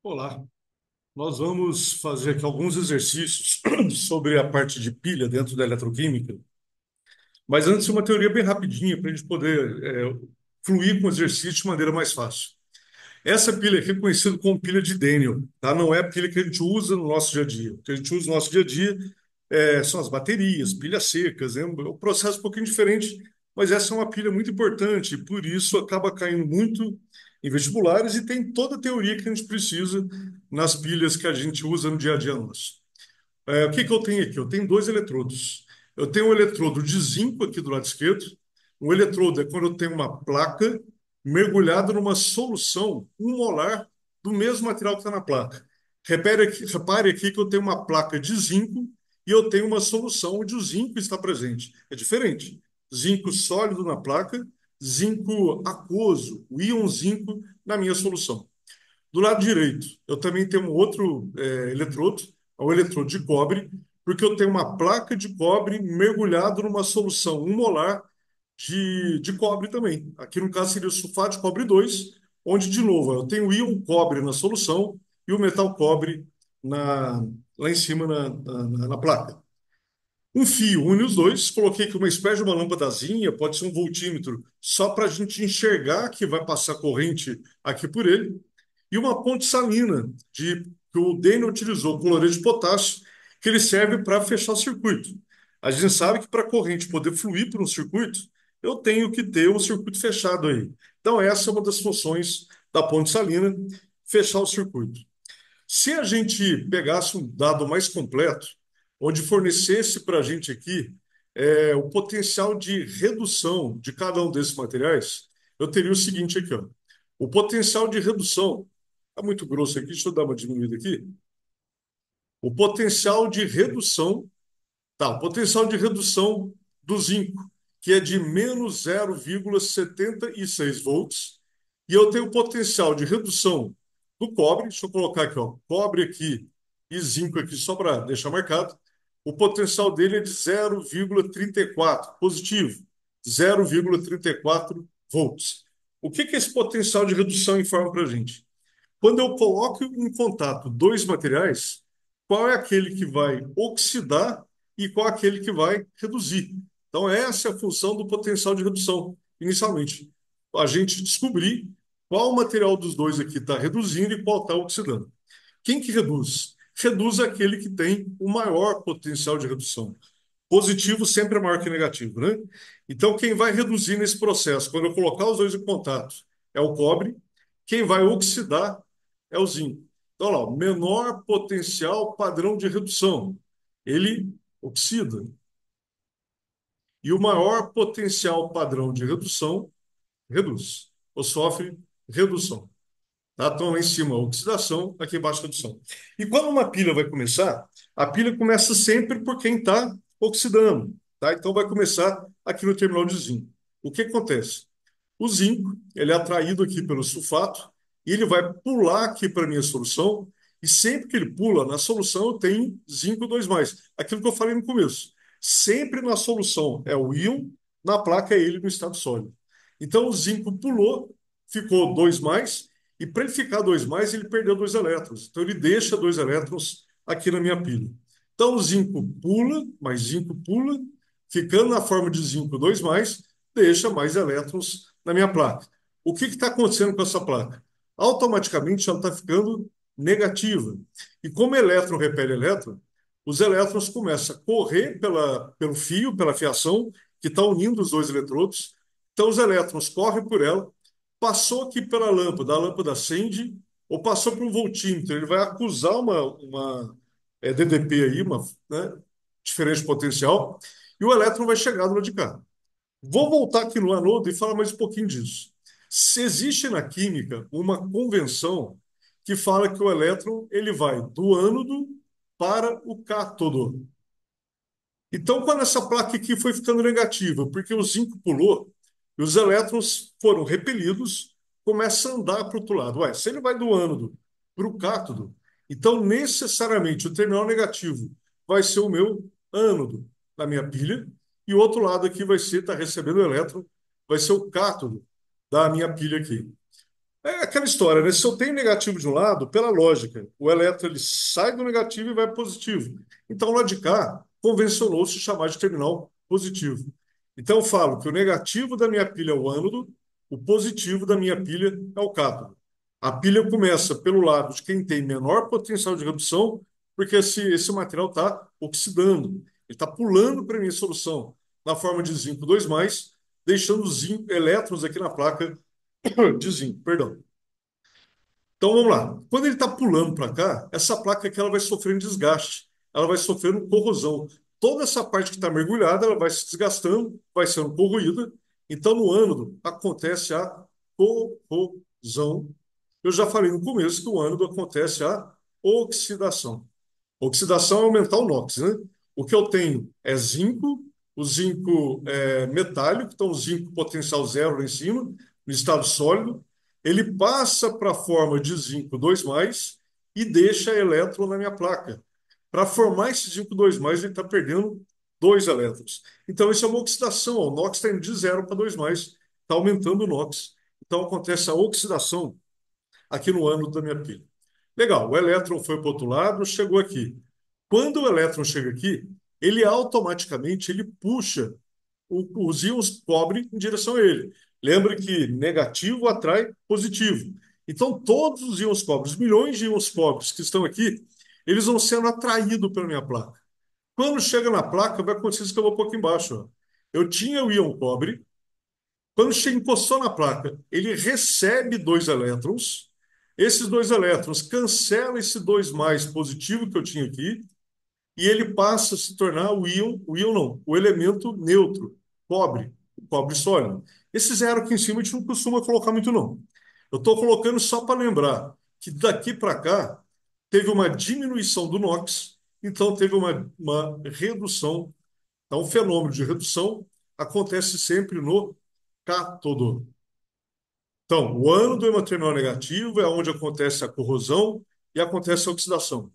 Olá, nós vamos fazer aqui alguns exercícios sobre a parte de pilha dentro da eletroquímica, mas antes uma teoria bem rapidinha para a gente poder fluir com o exercício de maneira mais fácil. Essa pilha aqui é conhecida como pilha de Daniel, tá? Não é a pilha que a gente usa no nosso dia a dia. O que a gente usa no nosso dia a dia são as baterias, pilhas secas, né? O processo é um pouquinho diferente, mas essa é uma pilha muito importante, e por isso acaba caindo muito em vestibulares e tem toda a teoria que a gente precisa nas pilhas que a gente usa no dia a dia nosso. O que que eu tenho aqui? Eu tenho dois eletrodos. Eu tenho um eletrodo de zinco aqui do lado esquerdo. Um eletrodo é quando eu tenho uma placa mergulhada numa solução 1 molar do mesmo material que está na placa. Repare aqui que eu tenho uma placa de zinco e eu tenho uma solução onde o zinco está presente. É diferente. Zinco sólido na placa, zinco aquoso, o íon zinco na minha solução. Do lado direito, eu também tenho um outro eletrodo, é um eletrodo de cobre, porque eu tenho uma placa de cobre mergulhado numa solução 1 molar de cobre também. Aqui no caso seria o sulfato de cobre 2, onde, de novo, eu tenho o íon cobre na solução e o metal cobre na, lá em cima na placa. Um fio une os dois, coloquei aqui uma espécie de uma lâmpadazinha, pode ser um voltímetro, só para a gente enxergar que vai passar corrente aqui por ele e uma ponte salina que o Daniel utilizou, cloreto de potássio, que ele serve para fechar o circuito. A gente sabe que para a corrente poder fluir por um circuito, eu tenho que ter um circuito fechado aí. Então, essa é uma das funções da ponte salina, fechar o circuito. Se a gente pegasse um dado mais completo, onde fornecesse para a gente aqui o potencial de redução de cada um desses materiais, eu teria o seguinte aqui, ó. O potencial de redução, está muito grosso aqui, deixa eu dar uma diminuída aqui. O potencial de redução, tá, o potencial de redução do zinco, que é de menos 0,76 volts, e eu tenho o potencial de redução do cobre, deixa eu colocar aqui, ó, cobre aqui e zinco aqui, só para deixar marcado. O potencial dele é de 0,34, positivo, 0,34 volts. O que que esse potencial de redução informa para a gente? Quando eu coloco em contato dois materiais, qual é aquele que vai oxidar e qual é aquele que vai reduzir? Então, essa é a função do potencial de redução, inicialmente. A gente descobrir qual material dos dois aqui está reduzindo e qual está oxidando. Quem que reduz? Reduz aquele que tem o maior potencial de redução. Positivo sempre é maior que negativo, né? Então, quem vai reduzir nesse processo, quando eu colocar os dois em contato, é o cobre. Quem vai oxidar é o zinco. Então, lá, o menor potencial padrão de redução, ele oxida. E o maior potencial padrão de redução, reduz, ou sofre redução. Tá? Então, lá em cima, oxidação, aqui embaixo, redução. E quando uma pilha vai começar, a pilha começa sempre por quem está oxidando. Tá? Então, vai começar aqui no terminal de zinco. O que acontece? O zinco, ele é atraído aqui pelo sulfato e ele vai pular aqui para a minha solução. E sempre que ele pula, na solução eu tenho zinco 2+. Aquilo que eu falei no começo. Sempre na solução é o íon, na placa é ele no estado sólido. Então o zinco pulou, ficou 2+, e para ele ficar 2+, ele perdeu 2 elétrons. Então ele deixa 2 elétrons aqui na minha pilha. Então o zinco pula, mais zinco pula, ficando na forma de zinco 2+, deixa mais elétrons na minha placa. O que está acontecendo com essa placa? Automaticamente ela está ficando negativa. E como elétron repele elétron, os elétrons começam a correr pelo fio, pela fiação, que está unindo os dois eletrodos. Então os elétrons correm por ela, passou aqui pela lâmpada, a lâmpada acende, ou passou por um voltímetro, ele vai acusar uma DDP aí, uma, né, diferença de potencial, e o elétron vai chegar do lado de cá. Vou voltar aqui no anodo e falar mais um pouquinho disso. Se existe na química uma convenção que fala que o elétron ele vai do ânodo para o cátodo. Então, quando essa placa aqui foi ficando negativa, porque o zinco pulou e os elétrons foram repelidos, começa a andar para o outro lado. Ué, se ele vai do ânodo para o cátodo, então necessariamente o terminal negativo vai ser o meu ânodo da minha pilha, e o outro lado aqui vai ser, está recebendo o elétron, vai ser o cátodo da minha pilha aqui. É aquela história, né? Se eu tenho negativo de um lado, pela lógica, o elétron ele sai do negativo e vai para o positivo. Então, lá de cá, convencionou-se chamar de terminal positivo. Então, eu falo que o negativo da minha pilha é o ânodo, o positivo da minha pilha é o cátodo. A pilha começa pelo lado de quem tem menor potencial de redução, porque esse material está oxidando. Ele está pulando para a minha solução na forma de zinco 2 deixando os elétrons aqui na placa de zinco, perdão. Então vamos lá. Quando ele está pulando para cá, essa placa aqui ela vai sofrendo desgaste, ela vai sofrendo corrosão. Toda essa parte que está mergulhada, ela vai se desgastando, vai sendo corroída. Então no ânodo acontece a corrosão. Eu já falei no começo que o ânodo acontece a oxidação. Oxidação é aumentar o NOx, né? O que eu tenho é zinco, o zinco é metálico, então o zinco potencial zero lá em cima, no estado sólido. Ele passa para a forma de zinco 2 e deixa elétron na minha placa. Para formar esse zinco 2 ele está perdendo dois elétrons. Então, isso é uma oxidação. O NOx está indo de zero para 2 está aumentando o NOx. Então, acontece a oxidação aqui no ânodo da minha pilha. Legal, o elétron foi para o outro lado, chegou aqui. Quando o elétron chega aqui, ele automaticamente ele puxa os íons cobre em direção a ele. Lembra que negativo atrai positivo. Então, todos os íons cobre, os milhões de íons cobres que estão aqui, eles vão sendo atraídos pela minha placa. Quando chega na placa, vai acontecer isso que eu vou pôr aqui embaixo. Ó. Eu tinha o íon cobre, quando chega, encostou na placa, ele recebe dois elétrons. Esses dois elétrons cancelam esse 2 positivo que eu tinha aqui e ele passa a se tornar o íon não, o elemento neutro, cobre, o cobre sólido. Esse zero aqui em cima a gente não costuma colocar muito, não. Eu estou colocando só para lembrar que daqui para cá teve uma diminuição do NOx, então teve uma redução. Então, o fenômeno de redução acontece sempre no cátodo. Então, o ânodo hematerminal negativo é onde acontece a corrosão e acontece a oxidação.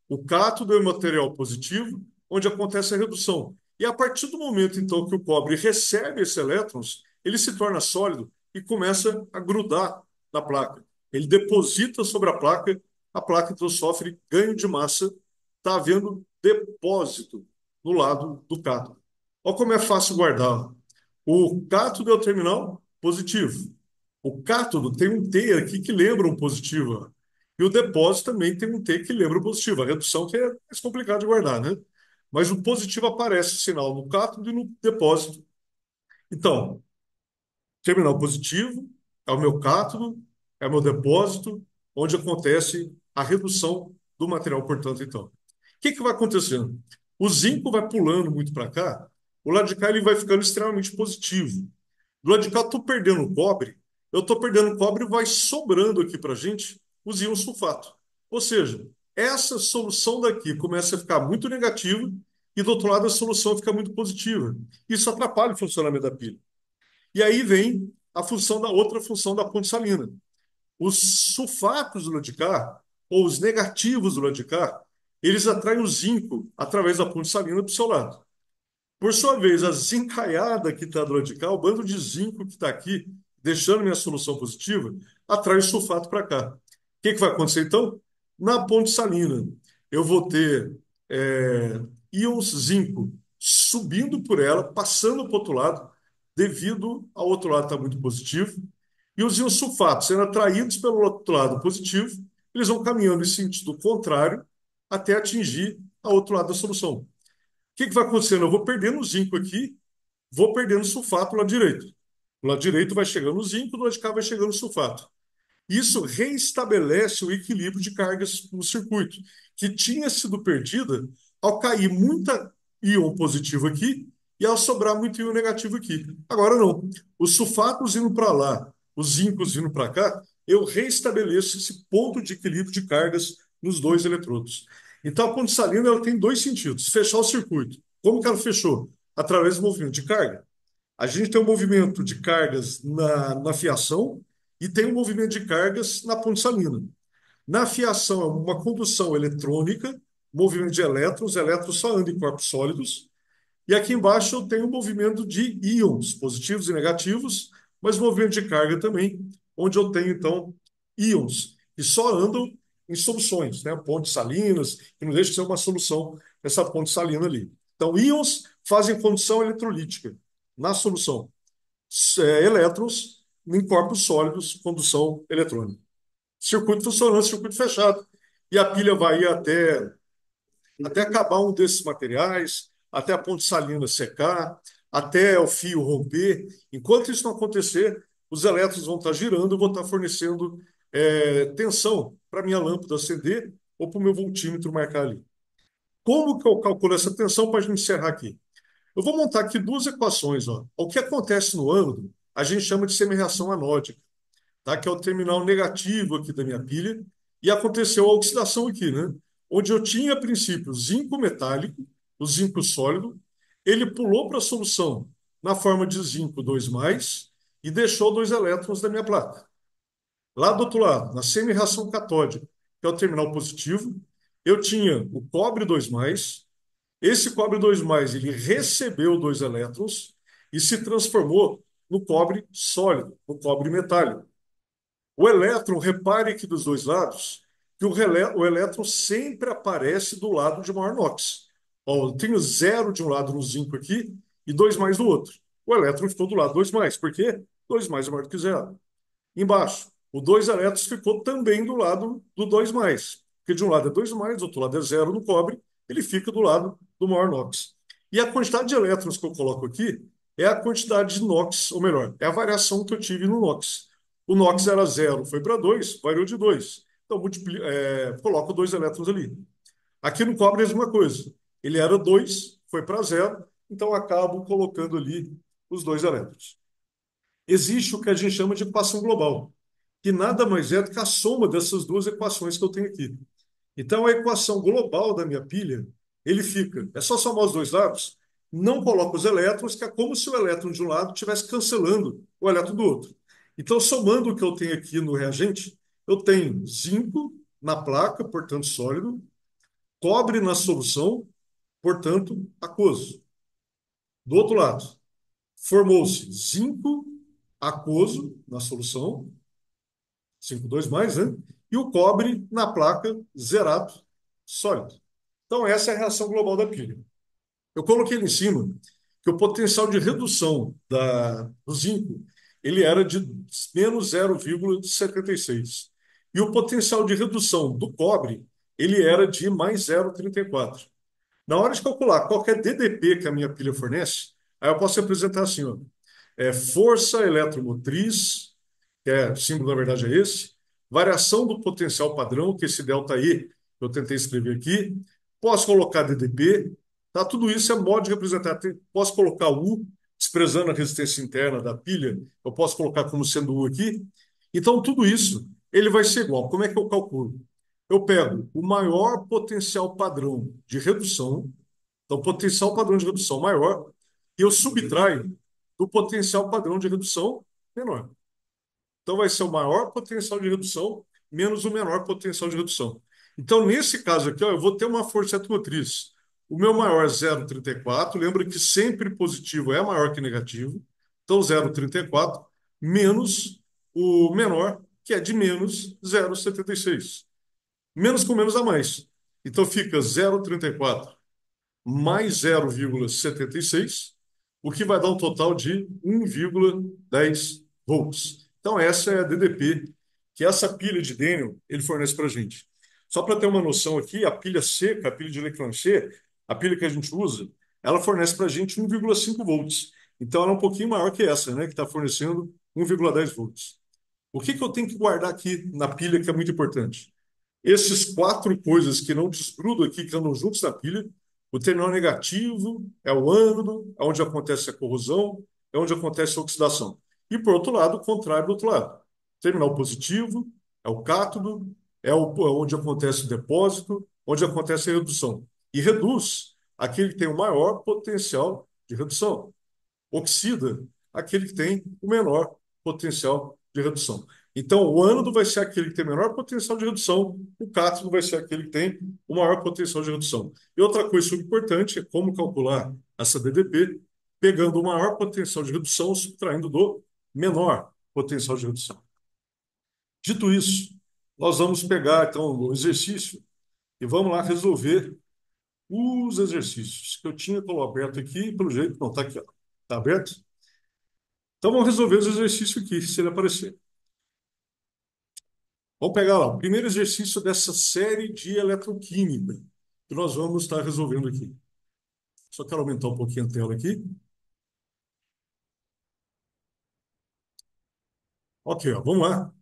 O cátodo é o material positivo, onde acontece a redução. E a partir do momento, então, que o cobre recebe esses elétrons, ele se torna sólido e começa a grudar na placa. Ele deposita sobre a placa então sofre ganho de massa, está havendo depósito no lado do cátodo. Olha como é fácil guardar. O cátodo é o terminal positivo. O cátodo tem um T aqui que lembra um positivo. E o depósito também tem um T que lembra o positivo. A redução que é mais complicado de guardar, né? Mas o positivo aparece o sinal no cátodo e no depósito. Então, terminal positivo é o meu cátodo, é o meu depósito, onde acontece a redução do material, portanto, então. O que vai acontecendo? O zinco vai pulando muito para cá, o lado de cá ele vai ficando extremamente positivo. Do lado de cá, eu estou perdendo cobre, eu estou perdendo cobre e vai sobrando aqui para a gente os íons sulfato. Ou seja, essa solução daqui começa a ficar muito negativa e do outro lado a solução fica muito positiva. Isso atrapalha o funcionamento da pilha. E aí vem a função da outra função da ponte salina. Os sulfatos do lado de cá, ou os negativos do lado de cá, eles atraem o zinco através da ponte salina para o seu lado. Por sua vez, a zincaiada que está do lado de cá, o bando de zinco que está aqui, deixando minha solução positiva, atrai o sulfato para cá. O vai acontecer então? Na ponte salina, eu vou ter íons zinco subindo por ela, passando para o outro lado, devido ao outro lado estar muito positivo, e os íons sulfatos sendo atraídos pelo outro lado positivo, eles vão caminhando em sentido contrário até atingir ao outro lado da solução. O vai acontecendo? Eu vou perdendo o zinco aqui, vou perdendo o sulfato lá direito. Do lado direito vai chegando o zinco, do lado de cá vai chegando o sulfato. Isso reestabelece o equilíbrio de cargas no circuito, que tinha sido perdida ao cair muita íon positivo aqui e ao sobrar muito íon negativo aqui. Agora não. Os sulfatos indo para lá, os zincos indo para cá, eu reestabeleço esse ponto de equilíbrio de cargas nos dois eletrodos. Então a ponte salina ela tem dois sentidos. Fechar o circuito. Como que ela fechou? Através do movimento de carga. A gente tem um movimento de cargas na fiação e tem um movimento de cargas na ponte salina. Na fiação é uma condução eletrônica, movimento de elétrons, elétrons só andam em corpos sólidos. E aqui embaixo eu tenho um movimento de íons, positivos e negativos, mas movimento de carga também, onde eu tenho, então, íons, que só andam em soluções, né? Pontes salinas, que não deixa de ser uma solução essa ponte salina ali. Então, íons fazem condução eletrolítica na solução. Elétrons em corpos sólidos, condução eletrônica. Circuito funcionando, circuito fechado. E a pilha vai ir até acabar um desses materiais, até a ponte salina secar, até o fio romper. Enquanto isso não acontecer, os elétrons vão estar girando e vão estar fornecendo tensão para minha lâmpada acender ou para o meu voltímetro marcar ali. Como que eu calculo essa tensão para a gente encerrar aqui? Eu vou montar aqui duas equações. Ó. O que acontece no ânodo, a gente chama de semi-reação anódica, tá? Que é o terminal negativo aqui da minha pilha, e aconteceu a oxidação aqui, né? Onde eu tinha, a princípio, zinco metálico, o zinco sólido, ele pulou para a solução na forma de zinco 2+, e deixou dois elétrons da minha placa. Lá do outro lado, na semi-reação catódica, que é o terminal positivo, eu tinha o cobre 2+, esse cobre 2+, ele recebeu dois elétrons e se transformou no cobre sólido, no cobre metálico. O elétron, repare que dos dois lados, que o elétron sempre aparece do lado de maior NOx. Ó, eu tenho zero de um lado no zinco aqui e 2+ do outro. O elétron ficou do lado 2+. Por quê? 2+ é maior do que zero. Embaixo, o dois elétrons ficou também do lado do 2+. Porque de um lado é 2+, do outro lado é zero no cobre, ele fica do lado do maior NOx. E a quantidade de elétrons que eu coloco aqui é a quantidade de NOx, ou melhor, é a variação que eu tive no NOx. O NOx era zero, foi para 2, variou de 2. Então, coloco dois elétrons ali. Aqui no cobre é a mesma coisa. Ele era 2, foi para zero, então acabo colocando ali os dois elétrons. Existe o que a gente chama de equação global, que nada mais é do que a soma dessas duas equações que eu tenho aqui. Então, a equação global da minha pilha, ele fica, é só somar os dois lados, não coloco os elétrons, que é como se o elétron de um lado estivesse cancelando o elétron do outro. Então, somando o que eu tenho aqui no reagente, eu tenho zinco na placa, portanto sólido, cobre na solução, portanto aquoso. Do outro lado, formou-se zinco aquoso na solução, 5,2+, né? E o cobre na placa zerado, sólido. Então, essa é a reação global da pilha. Eu coloquei ali em cima que o potencial de redução do zinco ele era de menos 0,76. E o potencial de redução do cobre ele era de mais 0,34. Na hora de calcular qualquer DDP que a minha pilha fornece, aí eu posso representar assim, ó, força eletromotriz, que o símbolo na verdade é esse, variação do potencial padrão, que esse ΔE eu tentei escrever aqui, posso colocar DDP, tá? Tudo isso é modo de representar. Posso colocar U, desprezando a resistência interna da pilha, eu posso colocar como sendo U aqui. Então, tudo isso ele vai ser igual. Como é que eu calculo? Eu pego o maior potencial padrão de redução, então, potencial padrão de redução maior, e eu subtraio do potencial padrão de redução menor. Então, vai ser o maior potencial de redução menos o menor potencial de redução. Então, nesse caso aqui, ó, eu vou ter uma força automotriz. O meu maior é 0,34. Lembra que sempre positivo é maior que negativo. Então, 0,34 menos o menor, que é de menos 0,76. Menos com menos a mais. Então, fica 0,34 mais 0,76, o que vai dar um total de 1,10 volts. Então, essa é a DDP, que essa pilha de Daniel ele fornece para a gente. Só para ter uma noção aqui, a pilha seca, a pilha de Leclanché, a pilha que a gente usa, ela fornece para a gente 1,5 volts. Então, ela é um pouquinho maior que essa, né, que está fornecendo 1,10 volts. O que, que eu tenho que guardar aqui na pilha que é muito importante? Esses quatro coisas que não desgrudam aqui, que andam juntos na pilha, o terminal negativo é o ânodo, é onde acontece a corrosão, é onde acontece a oxidação. E, por outro lado, o contrário do outro lado. Terminal positivo é o cátodo, onde acontece o depósito, onde acontece a redução. E reduz aquele que tem o maior potencial de redução. Oxida aquele que tem o menor potencial de redução. Então, o ânodo vai ser aquele que tem o menor potencial de redução, o cátodo vai ser aquele que tem o maior potencial de redução. E outra coisa super importante é como calcular essa DDP, pegando o maior potencial de redução, subtraindo do menor potencial de redução. Dito isso, nós vamos pegar então o exercício e vamos lá resolver os exercícios que eu tinha aberto aqui, pelo jeito, não, está aqui, ó. Está aberto? Então vamos resolver os exercícios aqui, se ele aparecer. Vamos pegar lá, o primeiro exercício dessa série de eletroquímica que nós vamos estar resolvendo aqui. Só quero aumentar um pouquinho a tela aqui. Ok, ó, vamos lá.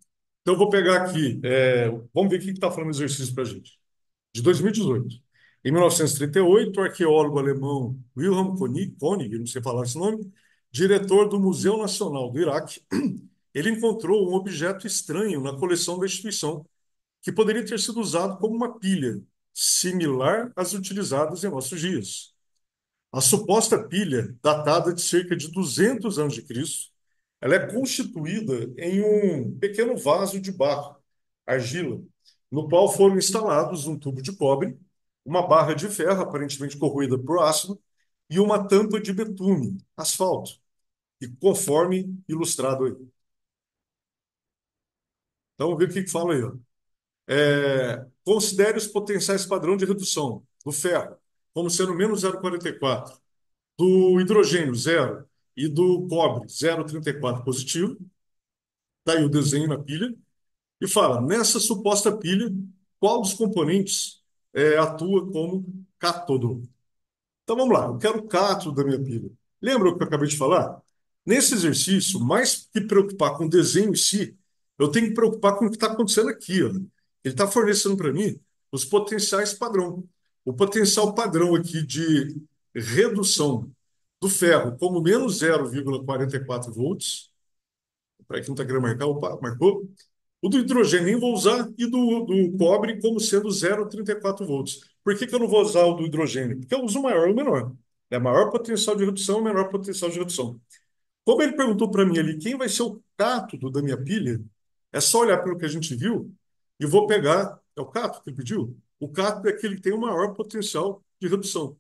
Então eu vou pegar aqui, vamos ver o que está falando o exercício para a gente. De 2018. Em 1938, o arqueólogo alemão Wilhelm König, não sei falar esse nome, diretor do Museu Nacional do Iraque, ele encontrou um objeto estranho na coleção da instituição, que poderia ter sido usado como uma pilha, similar às utilizadas em nossos dias. A suposta pilha, datada de cerca de 200 anos de Cristo, ela é constituída em um pequeno vaso de barro, argila, no qual foram instalados um tubo de cobre, uma barra de ferro aparentemente corroída por ácido e uma tampa de betume, asfalto, e conforme ilustrado aí. Então, vamos ver o que fala aí, ó. Considere os potenciais padrão de redução do ferro como sendo menos 0,44, do hidrogênio, zero, e do cobre, 0,34 positivo. Daí o desenho na pilha. E fala, nessa suposta pilha, qual dos componentes atua como cátodo? Então vamos lá, eu quero o cátodo da minha pilha. Lembra o que eu acabei de falar? Nesse exercício, mais que preocupar com o desenho em si, eu tenho que preocupar com o que está acontecendo aqui. Ó. Ele está fornecendo para mim os potenciais padrão. O potencial padrão aqui de redução do ferro como menos 0,44 volts. Para quem não está querendo marcar, opa, marcou. O do hidrogênio nem vou usar e do cobre como sendo 0,34 volts. Por que que eu não vou usar o do hidrogênio? Porque eu uso o maior e o menor. É maior potencial de redução, menor potencial de redução. Como ele perguntou para mim ali quem vai ser o cátodo da minha pilha, é só olhar pelo que a gente viu e vou pegar. É o cátodo que ele pediu? O cátodo é aquele que tem o maior potencial de redução.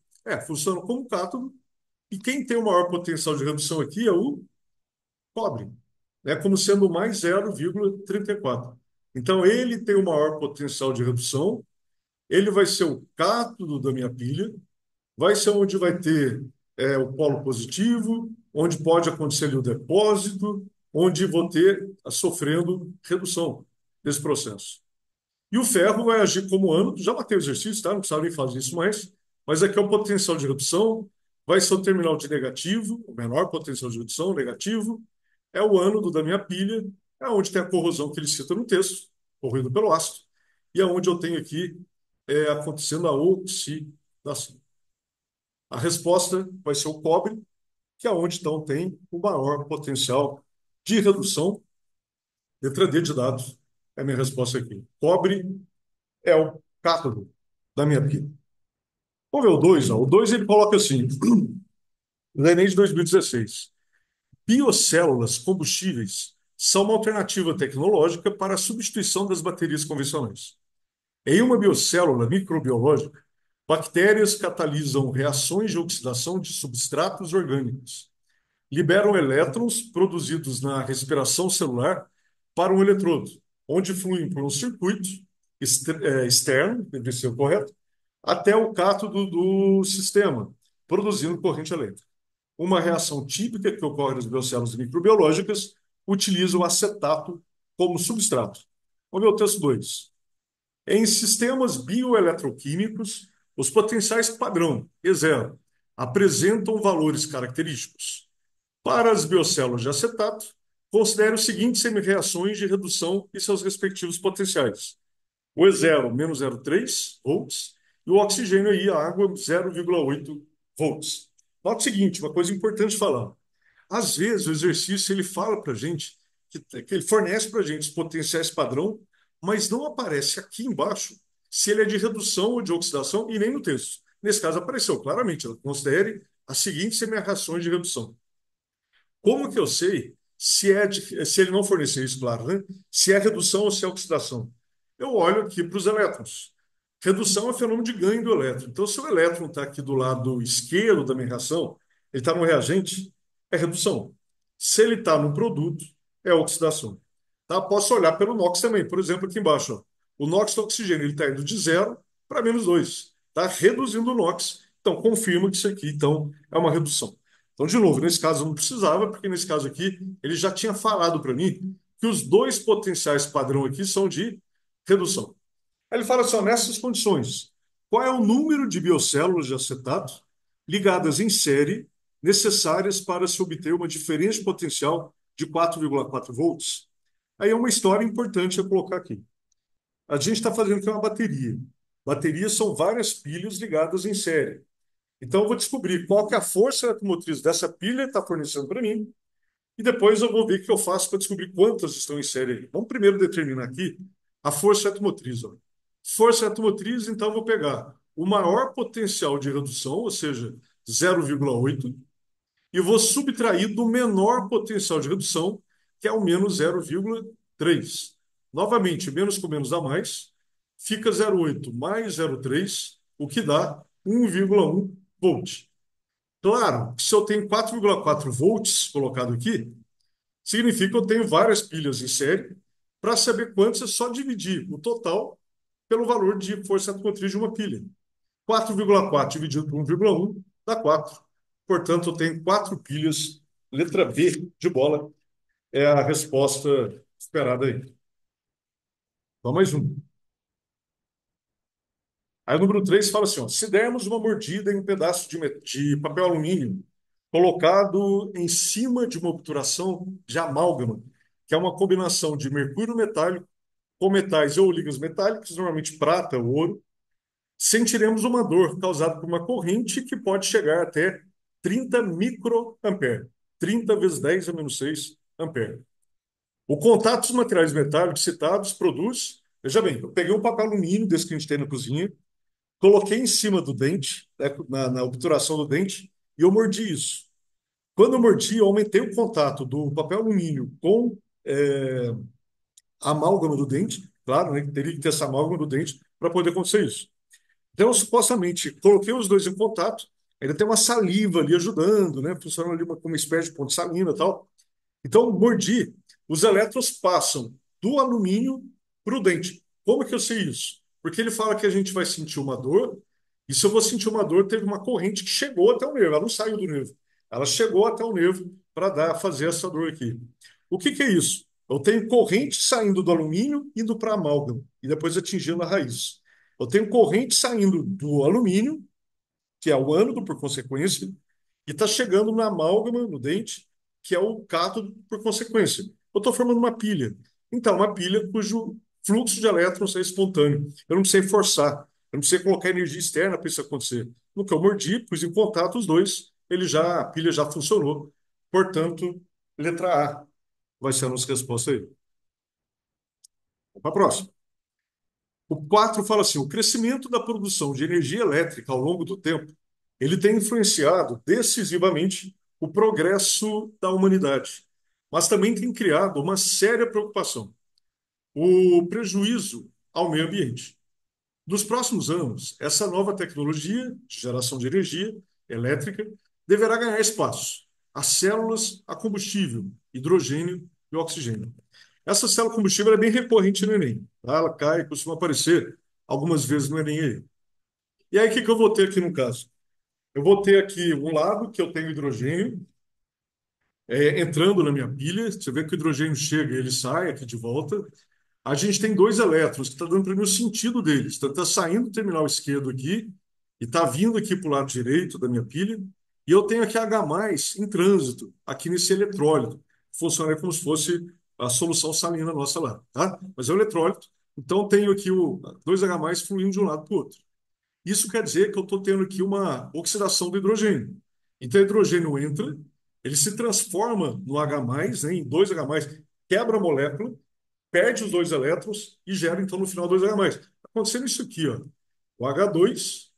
Funciona como cátodo. E quem tem o maior potencial de redução aqui é o cobre, né, como sendo mais 0,34. Então, ele tem o maior potencial de redução, ele vai ser o cátodo da minha pilha, vai ser onde vai ter o polo positivo, onde pode acontecer ali o depósito, onde vou ter sofrendo redução desse processo. E o ferro vai agir como ânodo, já bateu o exercício, tá? Não precisava nem fazer isso mais, mas aqui é o potencial de redução, vai ser o terminal de negativo, o menor potencial de redução, negativo, é o ânodo da minha pilha, é onde tem a corrosão que ele cita no texto, corroído pelo ácido, e é onde eu tenho aqui acontecendo a oxidação. A resposta vai ser o cobre, que é onde então tem o maior potencial de redução. Letra D de dados é a minha resposta aqui. Cobre é o cátodo da minha pilha. Vamos ver o 2. O 2 ele coloca assim, no Enem de 2016. Biocélulas combustíveis são uma alternativa tecnológica para a substituição das baterias convencionais. Em uma biocélula microbiológica, bactérias catalisam reações de oxidação de substratos orgânicos, liberam elétrons produzidos na respiração celular para um eletrodo, onde fluem por um circuito externo, deve ser o correto, até o cátodo do sistema, produzindo corrente elétrica. Uma reação típica que ocorre nas biocélulas microbiológicas utiliza o acetato como substrato. Vamos ver o texto 2. Em sistemas bioeletroquímicos, os potenciais padrão, E0, apresentam valores característicos. Para as biocélulas de acetato, considere os seguintes semi-reações de redução e seus respectivos potenciais. O E0, menos 0,3 volts, e o oxigênio aí, a água, 0,8 volts. Nota o seguinte, uma coisa importante de falar. Às vezes o exercício ele fala para a gente, que ele fornece para a gente os potenciais padrão, mas não aparece aqui embaixo se ele é de redução ou de oxidação e nem no texto. Nesse caso apareceu claramente, ela considere as seguintes semi-reações de redução. Como que eu sei se ele não fornecer isso, claro, né? Se é redução ou se é oxidação? Eu olho aqui para os elétrons. Redução é fenômeno de ganho do elétron. Então, se o elétron está aqui do lado esquerdo da minha reação, ele está no reagente, é redução. Se ele está no produto, é oxidação. Tá? Posso olhar pelo NOx também. Por exemplo, aqui embaixo, ó, o NOx do oxigênio ele está indo de 0 para -2. Está reduzindo o NOx. Então, confirma que isso aqui então, é uma redução. Então, de novo, nesse caso eu não precisava, porque nesse caso aqui ele já tinha falado para mim que os dois potenciais padrão aqui são de redução. Aí ele fala assim, ó, nessas condições, qual é o número de biocélulas de acetato ligadas em série necessárias para se obter uma diferença potencial de 4,4 volts? Aí é uma história importante a colocar aqui. A gente está fazendo aqui uma bateria. Baterias são várias pilhas ligadas em série. Então, eu vou descobrir qual que é a força eletromotriz dessa pilha que está fornecendo para mim, e depois eu vou ver o que eu faço para descobrir quantas estão em série aí. Vamos primeiro determinar aqui a força eletromotriz. Ó. Força eletromotriz, então, eu vou pegar o maior potencial de redução, ou seja, 0,8, e vou subtrair do menor potencial de redução, que é o menos 0,3. Novamente, menos com menos dá mais, fica 0,8 mais 0,3, o que dá 1,1 volt. Claro, que se eu tenho 4,4 volts colocado aqui, significa que eu tenho várias pilhas em série. Para saber quantos, é só dividir o total pelo valor de força automotriz de uma pilha. 4,4 dividido por 1,1 dá 4. Portanto, eu tenho 4 pilhas. Letra B de bola é a resposta esperada aí. Vamos mais um. Aí o número 3 fala assim, ó, se dermos uma mordida em um pedaço de papel alumínio colocado em cima de uma obturação de amálgama, que é uma combinação de mercúrio metálico com metais ou ligas metálicas, normalmente prata ou ouro, sentiremos uma dor causada por uma corrente que pode chegar até 30 microampere, 30 vezes 10 a menos 6 ampere. O contato dos materiais metálicos citados produz, veja bem, eu peguei um papel alumínio desse que a gente tem na cozinha, coloquei em cima do dente, né, na obturação do dente, e eu mordi isso. Quando eu mordi, eu aumentei o contato do papel alumínio com a amálgama do dente, claro, né, teria que ter essa amálgama do dente para poder acontecer isso. Então, eu supostamente coloquei os dois em contato, ainda tem uma saliva ali ajudando, né, funcionando ali como uma espécie de ponte salina e tal. Então, mordi, os elétrons passam do alumínio para o dente. Como que eu sei isso? Porque ele fala que a gente vai sentir uma dor, e se eu vou sentir uma dor, teve uma corrente que chegou até o nervo, ela não saiu do nervo, ela chegou até o nervo para fazer essa dor aqui. O que que é isso? Eu tenho corrente saindo do alumínio, indo para a amálgama, e depois atingindo a raiz. Eu tenho corrente saindo do alumínio, que é o ânodo, por consequência, e está chegando na amálgama, no dente, que é o cátodo, por consequência. Eu estou formando uma pilha. Então, uma pilha cujo fluxo de elétrons é espontâneo. Eu não precisei forçar, eu não precisei colocar energia externa para isso acontecer. No que eu mordi, pus em contato os dois, a pilha já funcionou. Portanto, letra A vai ser a nossa resposta aí. Vamos para a próxima. O 4 fala assim: o crescimento da produção de energia elétrica ao longo do tempo, ele tem influenciado decisivamente o progresso da humanidade, mas também tem criado uma séria preocupação, o prejuízo ao meio ambiente. Nos próximos anos, essa nova tecnologia de geração de energia elétrica deverá ganhar espaço. As células a combustível, hidrogênio e oxigênio. Essa célula combustível é bem recorrente no Enem. Tá? Ela cai, costuma aparecer algumas vezes no Enem aí. E aí, o que que eu vou ter aqui no caso? Eu vou ter aqui um lado que eu tenho hidrogênio entrando na minha pilha. Você vê que o hidrogênio chega e ele sai aqui de volta. A gente tem dois elétrons que está dando para mim o sentido deles. Então, está saindo do terminal esquerdo aqui e está vindo aqui para o lado direito da minha pilha. E eu tenho aqui H+ em trânsito, aqui nesse eletrólito. Funciona como se fosse a solução salina nossa lá, tá? Mas é o eletrólito. Então, tenho aqui o 2H+ fluindo de um lado para o outro. Isso quer dizer que eu estou tendo aqui uma oxidação do hidrogênio. Então, o hidrogênio entra, ele se transforma no H+, né, em 2H+, quebra a molécula, perde os dois elétrons e gera, então, no final, 2H+. Está acontecendo isso aqui, ó. O H2,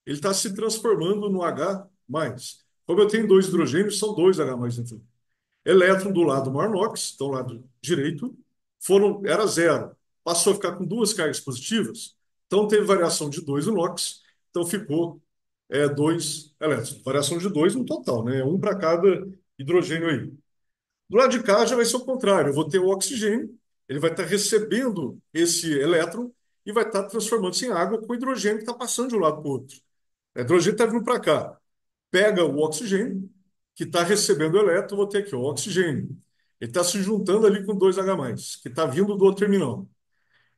ele está se transformando no H+. Como eu tenho dois hidrogênios, são dois H+, então. Elétron do lado maior NOx, então, lado direito, era zero. Passou a ficar com duas cargas positivas, então teve variação de 2 no NOx, então ficou dois elétrons. Variação de 2 no total, né? Um para cada hidrogênio aí. Do lado de cá já vai ser o contrário. Eu vou ter o oxigênio, Ele vai estar recebendo esse elétron e vai estar transformando-se em água com o hidrogênio que está passando de um lado para o outro. O hidrogênio está vindo para cá, pega o oxigênio, que está recebendo o elétron, vou ter aqui o oxigênio. Ele está se juntando ali com dois H+, que está vindo do outro terminal.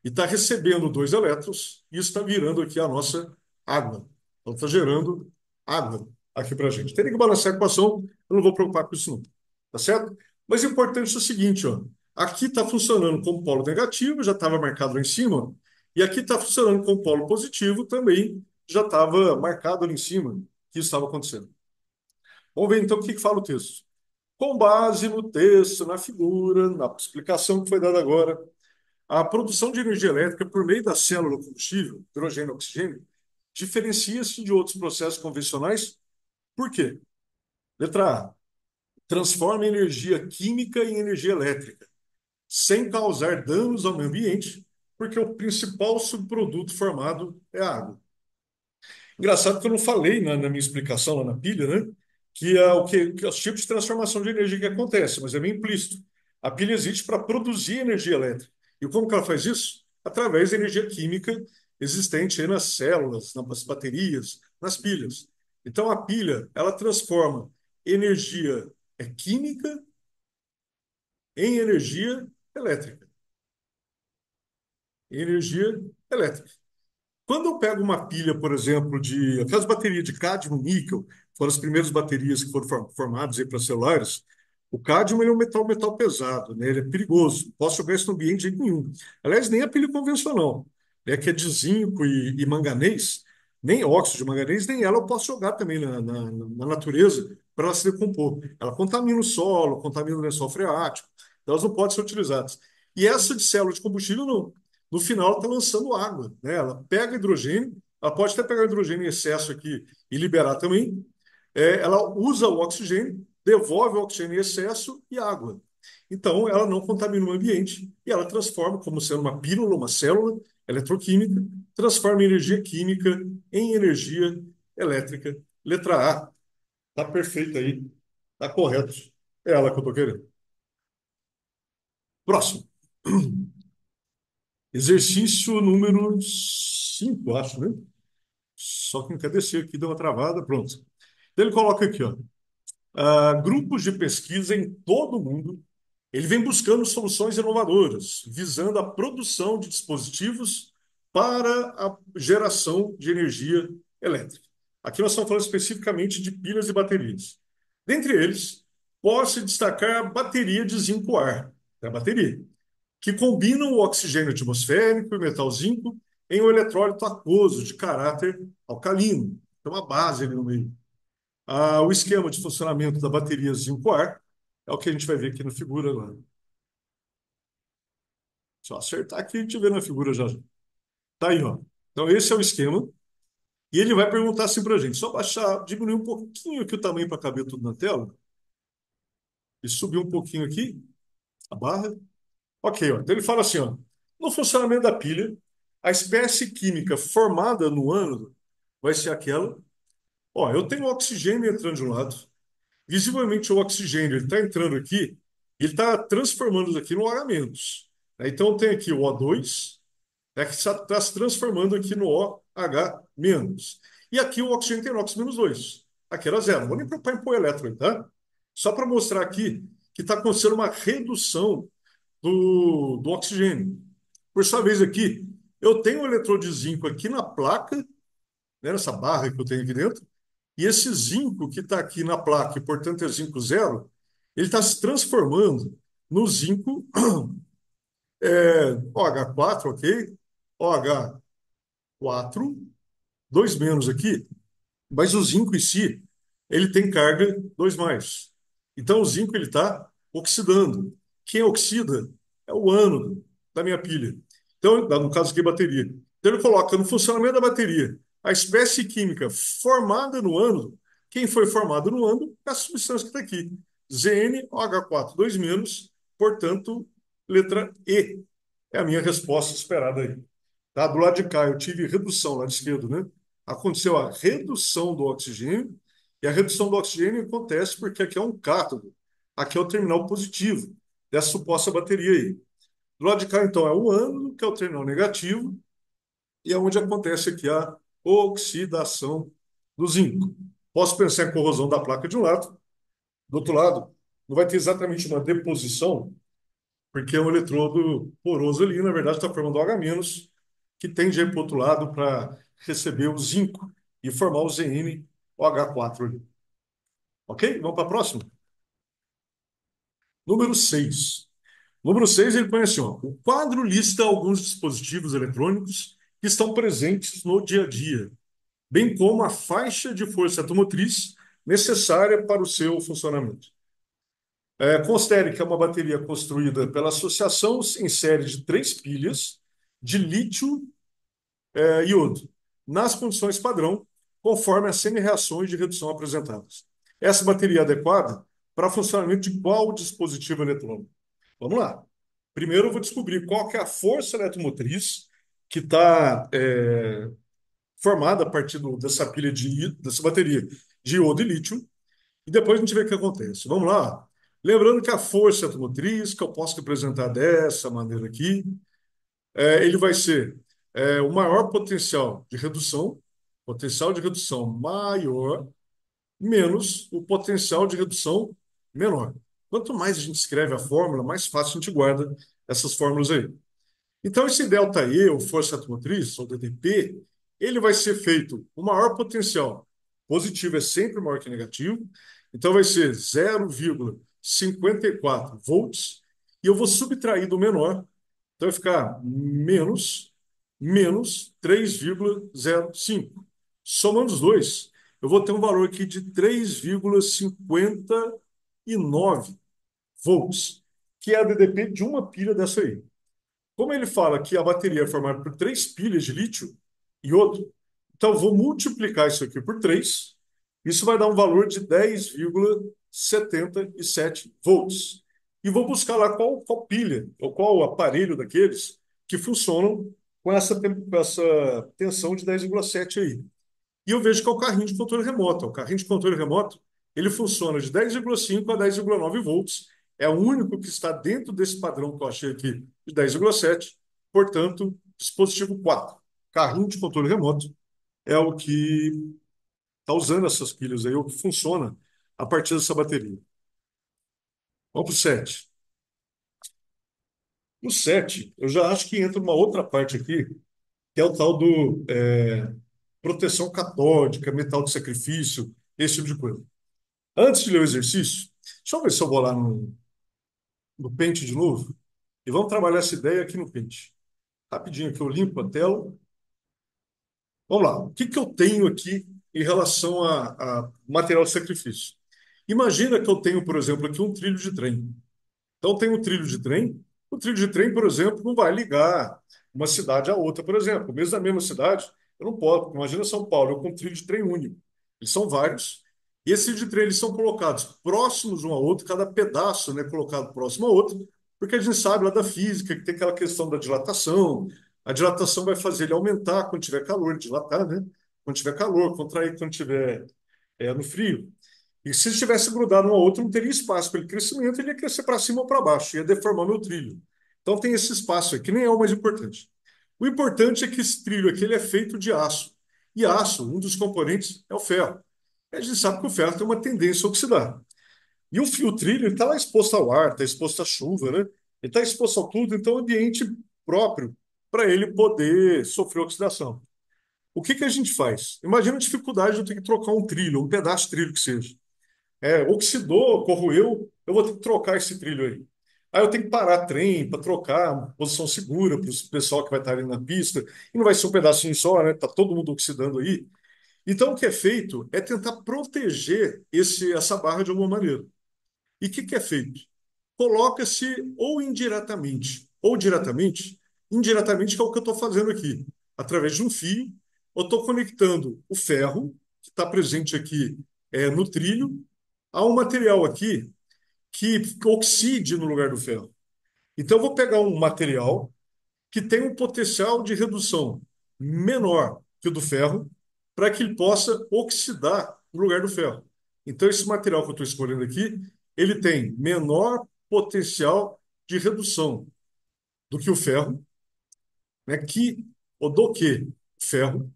E está recebendo dois elétrons, e isso está virando aqui a nossa água. Então está gerando água aqui para a gente. Tem que balancear a equação, eu não vou preocupar com isso não. Tá certo? Mas o importante é o seguinte, ó. Aqui está funcionando como polo negativo, já estava marcado lá em cima, e aqui está funcionando como polo positivo, também já estava marcado ali em cima que isso estava acontecendo. Vamos ver então o que que fala o texto. Com base no texto, na figura, na explicação que foi dada agora, a produção de energia elétrica por meio da célula combustível, hidrogênio e oxigênio, diferencia-se de outros processos convencionais. Por quê? Letra A. Transforma energia química em energia elétrica, sem causar danos ao meio ambiente, porque o principal subproduto formado é a água. Engraçado que eu não falei na minha explicação lá na pilha, né? Que é que é os tipos de transformação de energia que acontece, mas é bem implícito. A pilha existe para produzir energia elétrica. E como que ela faz isso? Através da energia química existente aí nas células, nas baterias, nas pilhas. Então a pilha, ela transforma energia química em energia elétrica. Energia elétrica. Quando eu pego uma pilha, por exemplo, de aquelas baterias de cádmio, níquel, foram as primeiras baterias que foram formadas aí para celulares. O cádmio ele é um metal pesado, né? Ele é perigoso. Não posso jogar isso no ambiente de jeito nenhum. Aliás, nem a pilha convencional, né? Que é de zinco e manganês, nem óxido de manganês, nem ela eu posso jogar também na natureza para ela se decompor. Ela contamina o solo, contamina o lençol freático, então elas não podem ser utilizadas. E essa de célula de combustível, não. No final, ela está lançando água, né? Ela pega hidrogênio, ela pode até pegar hidrogênio em excesso aqui e liberar também. Ela usa o oxigênio, devolve o oxigênio em excesso e água. Então, ela não contamina o ambiente e ela transforma, como sendo uma pílula, uma célula eletroquímica, transforma energia química em energia elétrica. Letra A. Tá perfeito aí. Tá correto. É ela que eu tô querendo. Próximo. Exercício número 5, acho, né? Só que não quer descer aqui, deu uma travada, pronto. Então ele coloca aqui, ó, grupos de pesquisa em todo o mundo, ele vem buscando soluções inovadoras, visando a produção de dispositivos para a geração de energia elétrica. Aqui nós estamos falando especificamente de pilhas e baterias. Dentre eles, pode-se destacar a bateria de zinco-ar, é a bateria que combinam o oxigênio atmosférico e o metal zinco em um eletrólito aquoso de caráter alcalino. Tem uma base ali no meio. O esquema de funcionamento da bateria zinco-ar é o que a gente vai ver aqui na figura agora. Só acertar aqui e a gente vê na figura já. Tá aí, ó. Então esse é o esquema. E ele vai perguntar assim para a gente, só baixar, diminuir um pouquinho aqui o tamanho para caber tudo na tela, e subir um pouquinho aqui, a barra. Ok, ó. Então ele fala assim, ó, no funcionamento da pilha, a espécie química formada no ânodo vai ser aquela. Ó, eu tenho oxigênio entrando de um lado, visivelmente o oxigênio ele está entrando aqui, ele está transformando isso aqui no OH-. Então tem aqui o O2, que está se transformando aqui no OH-. E aqui o oxigênio tem NOx-2. Aqui era zero. Não vou nem preocupar em pôr elétron, tá? Só para mostrar aqui que está acontecendo uma redução do oxigênio. Por sua vez aqui, eu tenho um eletrodo de zinco aqui na placa, né, nessa barra que eu tenho aqui dentro, e esse zinco que está aqui na placa, e portanto é zinco zero, ele está se transformando no zinco OH4, ok? OH4, 2 menos aqui, mas o zinco em si, ele tem carga 2 mais. Então o zinco ele está oxidando. Quem oxida é o ânodo da minha pilha. Então, no caso aqui, bateria. Então ele coloca no funcionamento da bateria a espécie química formada no ânodo. Quem foi formado no ânodo é a substância que está aqui. ZnOH4, 2 menos, portanto, letra E. É a minha resposta esperada aí. Tá? Do lado de cá, eu tive redução, lado esquerdo, né? Aconteceu a redução do oxigênio, e a redução do oxigênio acontece porque aqui é um cátodo, aqui é o terminal positivo dessa suposta bateria aí. Do lado de cá, então, é o ânodo, que é o terminal negativo, e é onde acontece aqui a oxidação do zinco. Posso pensar em corrosão da placa de um lado, do outro lado, não vai ter exatamente uma deposição, porque é um eletrodo poroso ali, na verdade, está formando OH-, que tende a ir para o outro lado para receber o zinco e formar o ZnOH4 ali. Ok? Vamos para a próxima? Número 6. Número 6 ele põe assim, ó, o quadro lista alguns dispositivos eletrônicos que estão presentes no dia a dia, bem como a faixa de força automotriz necessária para o seu funcionamento. Considere que é uma bateria construída pela associação em série de três pilhas de lítio iodo, nas condições padrão, conforme as semi-reações de redução apresentadas. Essa bateria é adequada para funcionamento de qual dispositivo eletrônico? Vamos lá. Primeiro eu vou descobrir qual que é a força eletromotriz que está formada a partir dessa pilha dessa bateria de iodo e lítio, e depois a gente vê o que acontece. Vamos lá. Lembrando que a força automotriz, que eu posso representar dessa maneira aqui, ele vai ser o maior potencial de redução maior, menos o potencial de redução menor. Quanto mais a gente escreve a fórmula, mais fácil a gente guarda essas fórmulas aí. Então, esse ΔE, ou força automotriz, ou DDP, ele vai ser feito, o maior potencial positivo é sempre maior que negativo, então vai ser 0,54 volts, e eu vou subtrair do menor, então vai ficar menos 3,05. Somando os dois, eu vou ter um valor aqui de 3,59 volts, que é a DDP de uma pilha dessa aí. Como ele fala que a bateria é formada por três pilhas de lítio e iodo, então eu vou multiplicar isso aqui por 3. Isso vai dar um valor de 10,77 volts. E vou buscar lá qual pilha ou qual aparelho daqueles que funcionam com essa tensão de 10,7 aí. E eu vejo que é o carrinho de controle remoto. O carrinho de controle remoto, ele funciona de 10,5 a 10,9 volts. É o único que está dentro desse padrão que eu achei aqui de 10,7. Portanto, dispositivo 4, carrinho de controle remoto, é o que está usando essas pilhas aí, o que funciona a partir dessa bateria. Vamos para o 7. No 7, eu já acho que entra uma outra parte aqui, que é o tal do proteção catódica, metal de sacrifício, esse tipo de coisa. Antes de ler o exercício, deixa eu ver se eu vou lá no Paint de novo e vamos trabalhar essa ideia aqui no Paint. Rapidinho que eu limpo a tela. Vamos lá. O que que eu tenho aqui em relação a material de sacrifício? Imagina que eu tenho, por exemplo, aqui um trilho de trem. Então, tem um trilho de trem. O trilho de trem, por exemplo, não vai ligar uma cidade à outra, por exemplo. Mesmo na mesma cidade, eu não posso. Imagina São Paulo, eu com um trilho de trem único. Eles são vários. E esses trilhos de trem eles são colocados próximos um ao outro, cada pedaço, né, colocado próximo ao outro, porque a gente sabe lá da física que tem aquela questão da dilatação. A dilatação vai fazer ele aumentar quando tiver calor, dilatar, né? Quando tiver calor, contrair quando tiver no frio. E se estivesse grudado um ao outro, não teria espaço para ele crescimento, ele ia crescer para cima ou para baixo, ia deformar meu trilho. Então tem esse espaço aqui, que nem é o mais importante. O importante é que esse trilho aqui ele é feito de aço. E aço, um dos componentes é o ferro. E a gente sabe que o ferro tem uma tendência a oxidar. E o fio trilho está lá exposto ao ar, está exposto à chuva, né? Ele está exposto a tudo, então é um ambiente próprio para ele poder sofrer oxidação. O que que a gente faz? Imagina a dificuldade de eu ter que trocar um trilho, um pedaço de trilho que seja. Oxidou, corroeu, eu vou ter que trocar esse trilho aí. Aí eu tenho que parar trem para trocar, posição segura para o pessoal que vai estar ali na pista. E não vai ser um pedacinho só, né? Tá todo mundo oxidando aí. Então, o que é feito é tentar proteger essa barra de alguma maneira. E o que que é feito? Coloca-se ou indiretamente, ou diretamente, indiretamente, que é o que eu estou fazendo aqui. Através de um fio, eu estou conectando o ferro, que está presente aqui no trilho, a um material aqui que oxide no lugar do ferro. Então, eu vou pegar um material que tem um potencial de redução menor que o do ferro, para que ele possa oxidar no lugar do ferro. Então, esse material que eu estou escolhendo aqui, ele tem menor potencial de redução. do que o ferro, né, ou do que o ferro,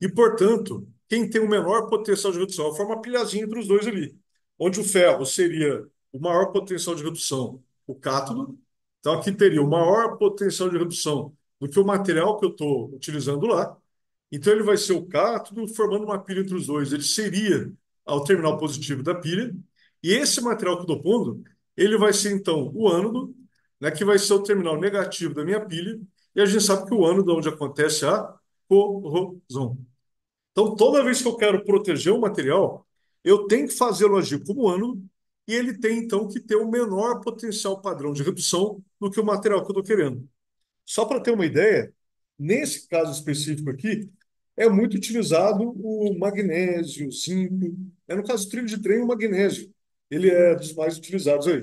e, portanto, quem tem o menor potencial de redução. Forma uma pilhazinha entre os dois ali, onde o ferro seria o maior potencial de redução, o cátodo. Então, aqui teria o maior potencial de redução do que o material que eu estou utilizando lá. Então, ele vai ser o cátodo formando uma pilha entre os dois. Ele seria ao terminal positivo da pilha. E esse material que eu estou pondo, ele vai ser, então, o ânodo, né, que vai ser o terminal negativo da minha pilha. E a gente sabe que o ânodo é onde acontece a corrosão. Então, toda vez que eu quero proteger o material, eu tenho que fazê-lo agir como ânodo e ele tem, então, que ter o menor potencial padrão de redução do que o material que eu estou querendo. Só para ter uma ideia, nesse caso específico aqui, é muito utilizado o magnésio, o zinco. No caso do trilho de trem, o magnésio. Ele é dos mais utilizados aí.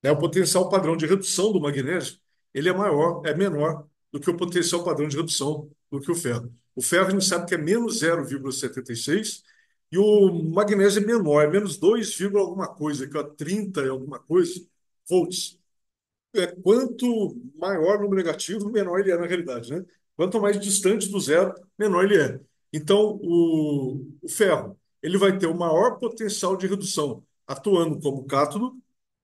O potencial padrão de redução do magnésio, ele é menor do que o potencial padrão de redução do que o ferro. O ferro a gente sabe que é menos 0,76 e o magnésio é menor, é menos 2, alguma coisa, que é 30 e alguma coisa volts. Quanto maior o número negativo, menor ele é na realidade, né? Quanto mais distante do zero, menor ele é. Então, o ferro, ele vai ter o maior potencial de redução atuando como cátodo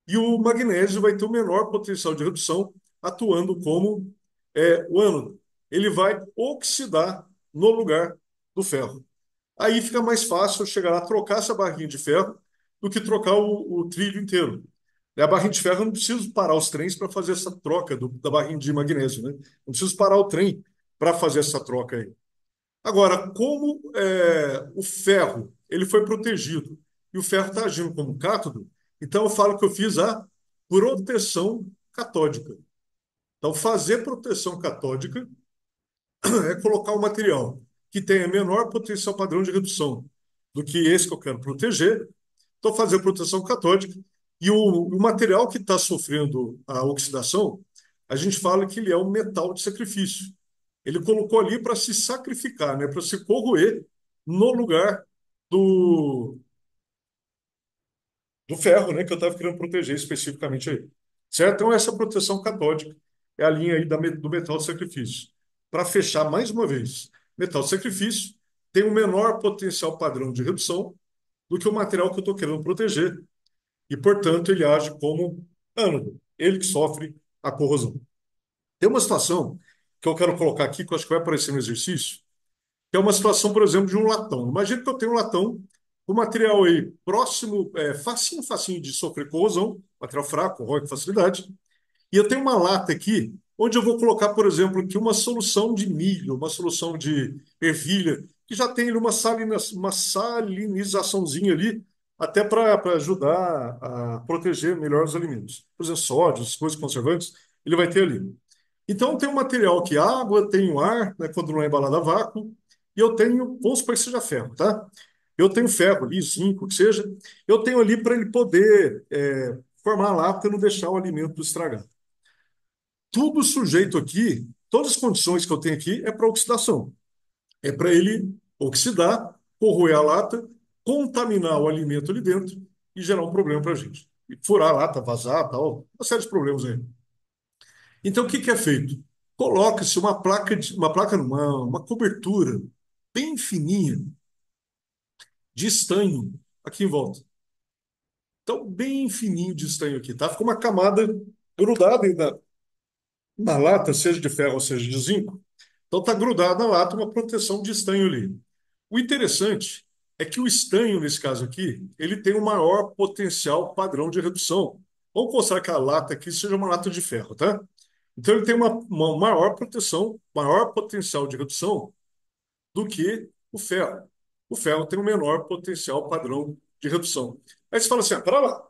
e o magnésio vai ter o menor potencial de redução atuando como o ânodo. Ele vai oxidar no lugar do ferro. Aí fica mais fácil eu chegar lá, trocar essa barrinha de ferro, do que trocar o trilho inteiro. E a barrinha de ferro, eu não preciso parar os trens para fazer essa troca da barrinha de magnésio, né? Não preciso parar o trem para fazer essa troca aí. Agora, como o ferro ele foi protegido e o ferro está agindo como cátodo, então eu falo que eu fiz a proteção catódica. Então, fazer proteção catódica é colocar um material que tenha menor potencial padrão de redução do que esse que eu quero proteger. Então, fazer proteção catódica. E o material que está sofrendo a oxidação, a gente fala que ele é um metal de sacrifício. Ele colocou ali para se sacrificar, né, para se corroer no lugar do, do ferro, né, que eu estava querendo proteger especificamente aí. Certo? Então, essa proteção catódica é a linha aí do metal de sacrifício. Para fechar mais uma vez, metal de sacrifício tem um menor potencial padrão de redução do que o material que eu estou querendo proteger e, portanto, ele age como ânodo, ele que sofre a corrosão. Tem uma situação que eu quero colocar aqui, que eu acho que vai aparecer no exercício, que é uma situação, por exemplo, de um latão. Imagina que eu tenho um latão, um material aí próximo, facinho, facinho de sofrer corrosão, material fraco, corrói com facilidade, e eu tenho uma lata aqui, onde eu vou colocar, por exemplo, aqui uma solução de milho, uma solução de ervilha, que já tem ali uma salinizaçãozinha ali, até para ajudar a proteger melhor os alimentos. Por exemplo, sódio, as coisas conservantes, ele vai ter ali. Então, tem um material aqui, água, tenho ar, né, quando não é embalado a vácuo, e eu tenho, vamos supor que seja ferro, tá? Eu tenho ferro ali, zinco, que seja, eu tenho ali para ele poder formar a lata e não deixar o alimento estragar. Tudo sujeito aqui, todas as condições que eu tenho aqui é para oxidação. É para ele oxidar, corroer a lata, contaminar o alimento ali dentro e gerar um problema para a gente. E furar a lata, vazar, tal, uma série de problemas aí. Então, o que que é feito? Coloca-se uma placa, uma cobertura bem fininha de estanho aqui em volta. Então, bem fininho de estanho aqui, tá? Fica uma camada grudada aí na lata, seja de ferro ou seja de zinco. Então, está grudado na lata uma proteção de estanho ali. O interessante é que o estanho, nesse caso aqui, ele tem o maior potencial padrão de redução. Vamos considerar que a lata aqui seja uma lata de ferro, tá? Então, ele tem uma maior proteção, maior potencial de redução do que o ferro. O ferro tem um menor potencial padrão de redução. Aí você fala assim, para lá,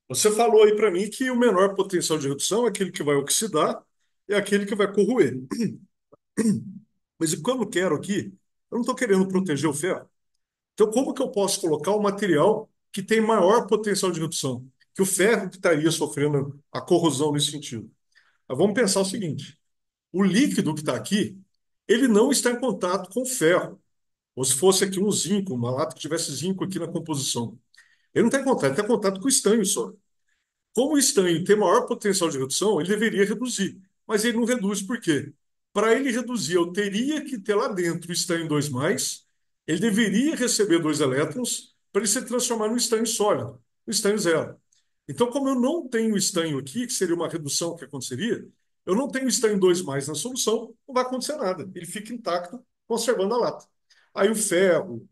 você falou aí para mim que o menor potencial de redução é aquele que vai oxidar e aquele que vai corroer. Mas quando eu quero aqui, eu não estou querendo proteger o ferro. Então, como que eu posso colocar um material que tem maior potencial de redução? Que o ferro que estaria sofrendo a corrosão nesse sentido. Mas vamos pensar o seguinte: o líquido que está aqui, ele não está em contato com o ferro. Ou se fosse aqui um zinco, uma lata que tivesse zinco aqui na composição. Ele não está em contato, ele está em contato com o estanho só. Como o estanho tem maior potencial de redução, ele deveria reduzir, mas ele não reduz por quê? Para ele reduzir, eu teria que ter lá dentro o estanho 2+, ele deveria receber 2 elétrons para ele se transformar no estanho sólido, no estanho zero. Então, como eu não tenho estanho aqui, que seria uma redução que aconteceria, eu não tenho estanho 2+ na solução, não vai acontecer nada. Ele fica intacto, conservando a lata. Aí o ferro,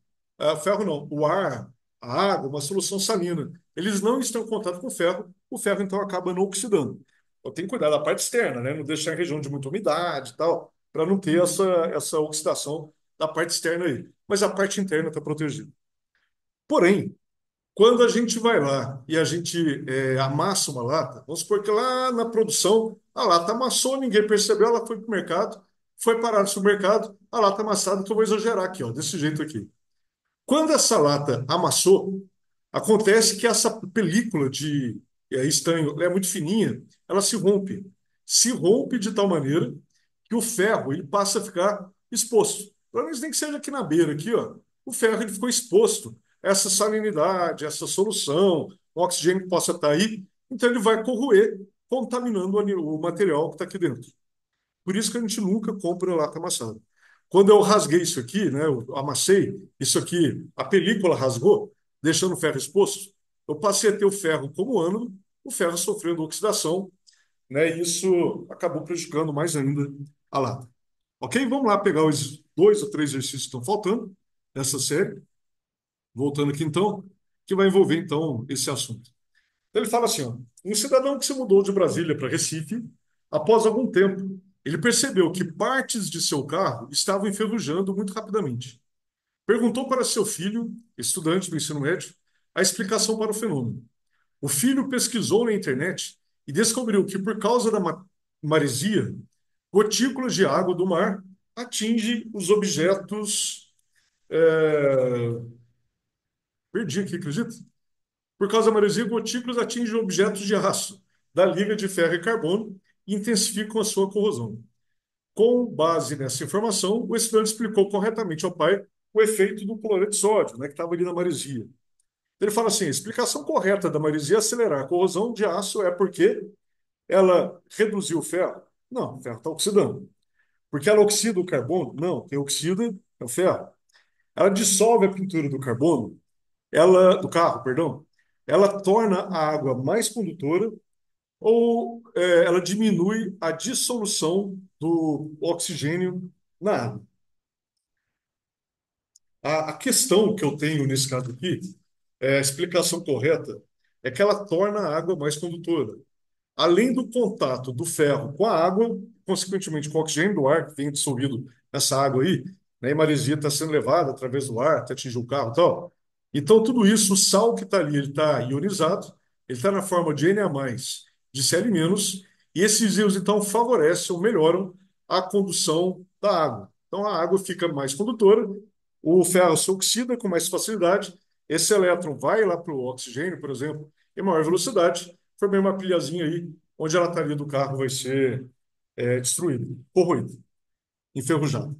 ferro não, o ar, a água, uma solução salina, eles não estão em contato com o ferro então acaba não oxidando. Eu tenho que cuidar da parte externa, né? Não deixar em região de muita umidade e tal, para não ter essa oxidação da parte externa aí. Mas a parte interna está protegida. Porém, quando a gente vai lá e a gente amassa uma lata, vamos supor que lá na produção a lata amassou, ninguém percebeu, ela foi para o mercado, foi parar no supermercado, a lata amassada, que eu vou exagerar aqui, ó, desse jeito aqui. Quando essa lata amassou, acontece que essa película de estanho é muito fininha, ela se rompe. Se rompe de tal maneira que o ferro ele passa a ficar exposto. Pelo menos nem que seja aqui na beira, aqui, ó. O ferro ele ficou exposto a essa salinidade, essa solução, o oxigênio que possa estar aí. Então ele vai corroer, contaminando o material que está aqui dentro. Por isso que a gente nunca compra lata amassada. Quando eu rasguei isso aqui, né, eu amassei isso aqui, a película rasgou, deixando o ferro exposto, eu passei a ter o ferro como ânodo, o ferro sofrendo oxidação, né, e isso acabou prejudicando mais ainda a lata. Ok? Vamos lá pegar os 2 ou 3 exercícios que estão faltando nessa série, voltando aqui então, que vai envolver então esse assunto. Então, ele fala assim, ó, um cidadão que se mudou de Brasília para Recife, após algum tempo, ele percebeu que partes de seu carro estavam enferrujando muito rapidamente. Perguntou para seu filho, estudante do ensino médio, a explicação para o fenômeno. O filho pesquisou na internet e descobriu que, por causa da maresia, gotículas de água do mar atingem os objetos. Perdi aqui, acredita? Por causa da maresia, gotículas atingem objetos de aço da liga de ferro e carbono e intensificam a sua corrosão. Com base nessa informação, o estudante explicou corretamente ao pai o efeito do cloreto de sódio, né, que estava ali na maresia. Ele fala assim: a explicação correta da maresia acelerar a corrosão de aço é porque ela reduziu o ferro? Não, o ferro está oxidando. Porque ela oxida o carbono? Não, quem oxida é o ferro. Ela dissolve a pintura do carbono? Do carro, perdão. Ela torna a água mais condutora ou ela diminui a dissolução do oxigênio na água. A questão que eu tenho nesse caso aqui, a explicação correta, é que ela torna a água mais condutora. Além do contato do ferro com a água, consequentemente com o oxigênio do ar que vem dissolvido nessa água aí, né, e maresia está sendo levada através do ar até atingir o carro e tal. Então, tudo isso, o sal que está ali, ele está ionizado, ele está na forma de Na+, de Cl-, e esses íons, então, favorecem ou melhoram a condução da água. Então, a água fica mais condutora, o ferro se oxida com mais facilidade, esse elétron vai lá para o oxigênio, por exemplo, em maior velocidade, formei uma pilhazinha aí, onde a lataria do carro vai ser destruída, corroída, enferrujada.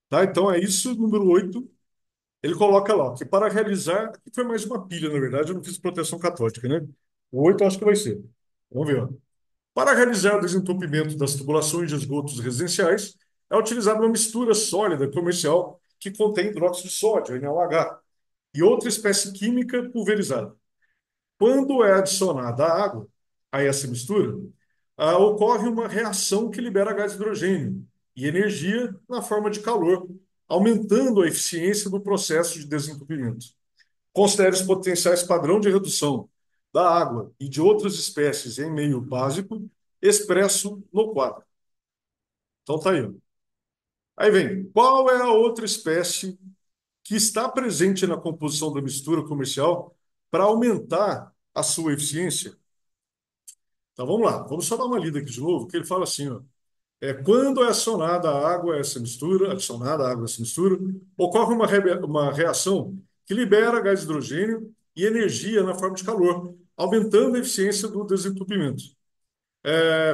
Tá? Então é isso, número 8. Ele coloca lá, que para realizar, aqui foi mais uma pilha, na verdade, eu não fiz proteção catódica, né? O 8 eu acho que vai ser. Vamos ver. Ó. Para realizar o desentupimento das tubulações de esgotos residenciais, é utilizada uma mistura sólida comercial que contém hidróxido de sódio, NaOH, e outra espécie química pulverizada. Quando é adicionada a água a essa mistura, ocorre uma reação que libera gás hidrogênio e energia na forma de calor, aumentando a eficiência do processo de desentupimento. Considere os potenciais padrão de redução da água e de outras espécies em meio básico, expresso no quadro. Então tá aí. Ó. Aí vem, qual é a outra espécie que está presente na composição da mistura comercial para aumentar a sua eficiência? Então vamos lá, vamos só dar uma lida aqui de novo, que ele fala assim, ó, quando é acionada a água a essa mistura, adicionada a água a essa mistura, ocorre uma reação que libera gás hidrogênio e energia na forma de calor, aumentando a eficiência do desentupimento.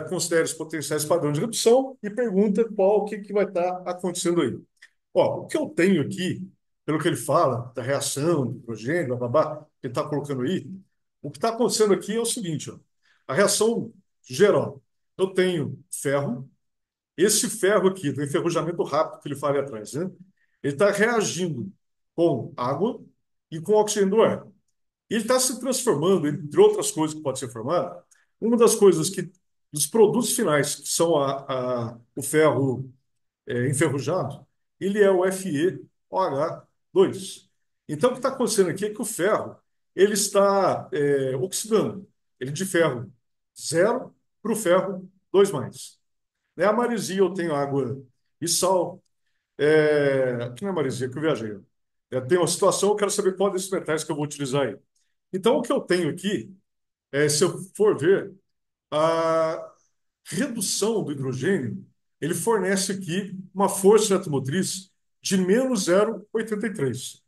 Considere os potenciais padrões de redução e pergunta qual que vai estar acontecendo aí. Ó, o que eu tenho aqui, pelo que ele fala, da reação, do hidrogênio, blá, blá, blá, que ele está colocando aí, o que está acontecendo aqui é o seguinte, ó. A reação geral. Eu tenho ferro, esse ferro aqui, do enferrujamento rápido que ele falei atrás, né? Ele está reagindo com água e com oxigênio do ar. Ele está se transformando, entre outras coisas que pode ser formada, uma das coisas que, dos produtos finais, que são o ferro enferrujado, ele é o FeOH2. Então, o que está acontecendo aqui é que o ferro ele está oxidando. Ele de ferro zero para o ferro 2 mais. Né? A maresia, eu tenho água e sal. Aqui não é maresia, que eu viajei. Tem uma situação, eu quero saber qual desses metais que eu vou utilizar aí. Então, o que eu tenho aqui, se eu for ver, a redução do hidrogênio, ele fornece aqui uma força eletromotriz de menos 0,83.